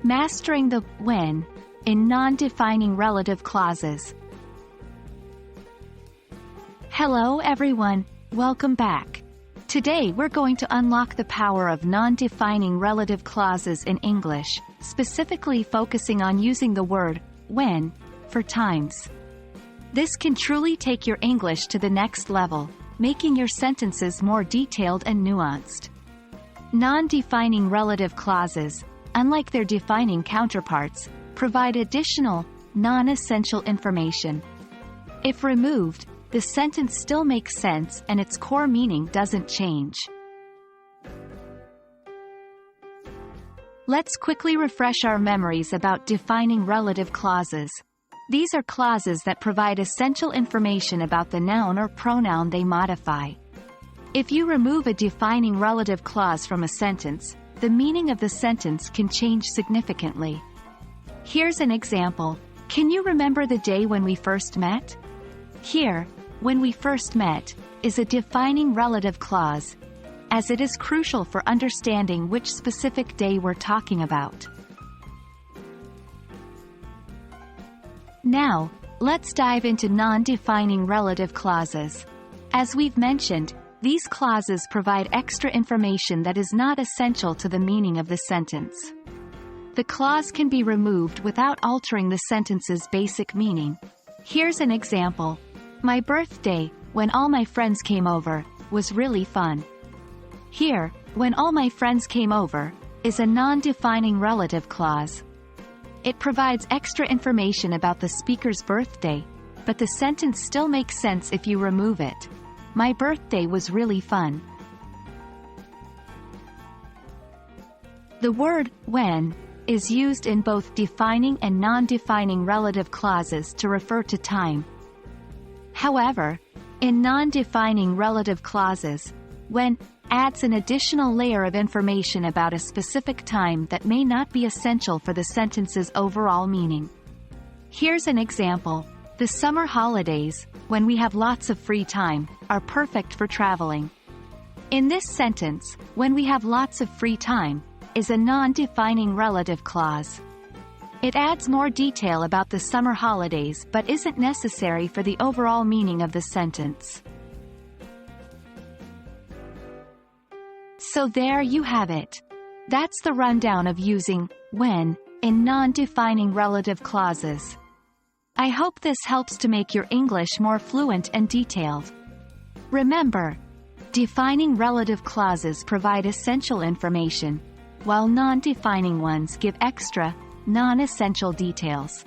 Mastering the when in non-defining relative clauses. Hello everyone, welcome back. Today we're going to unlock the power of non-defining relative clauses in English, specifically focusing on using the word when for times. This can truly take your English to the next level, making your sentences more detailed and nuanced. Non-defining relative clauses, unlike their defining counterparts, provide additional, non-essential information. If removed, the sentence still makes sense and its core meaning doesn't change. Let's quickly refresh our memories about defining relative clauses. These are clauses that provide essential information about the noun or pronoun they modify. If you remove a defining relative clause from a sentence, the meaning of the sentence can change significantly. Here's an example. Can you remember the day when we first met? Here, when we first met, is a defining relative clause, as it is crucial for understanding which specific day we're talking about. Now, let's dive into non-defining relative clauses. As we've mentioned, these clauses provide extra information that is not essential to the meaning of the sentence. The clause can be removed without altering the sentence's basic meaning. Here's an example. My birthday, when all my friends came over, was really fun. Here, when all my friends came over, is a non-defining relative clause. It provides extra information about the speaker's birthday, but the sentence still makes sense if you remove it. My birthday was really fun. The word when is used in both defining and non-defining relative clauses to refer to time. However, in non-defining relative clauses, when adds an additional layer of information about a specific time that may not be essential for the sentence's overall meaning. Here's an example. The summer holidays, when we have lots of free time, are perfect for traveling. In this sentence, when we have lots of free time, is a non-defining relative clause. It adds more detail about the summer holidays but isn't necessary for the overall meaning of the sentence. So there you have it. That's the rundown of using when in non-defining relative clauses. I hope this helps to make your English more fluent and detailed. Remember, defining relative clauses provide essential information, while non-defining ones give extra, non-essential details.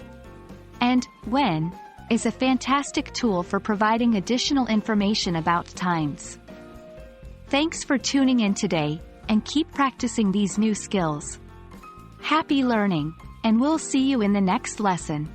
And when is a fantastic tool for providing additional information about times. Thanks for tuning in today, and keep practicing these new skills. Happy learning, and we'll see you in the next lesson.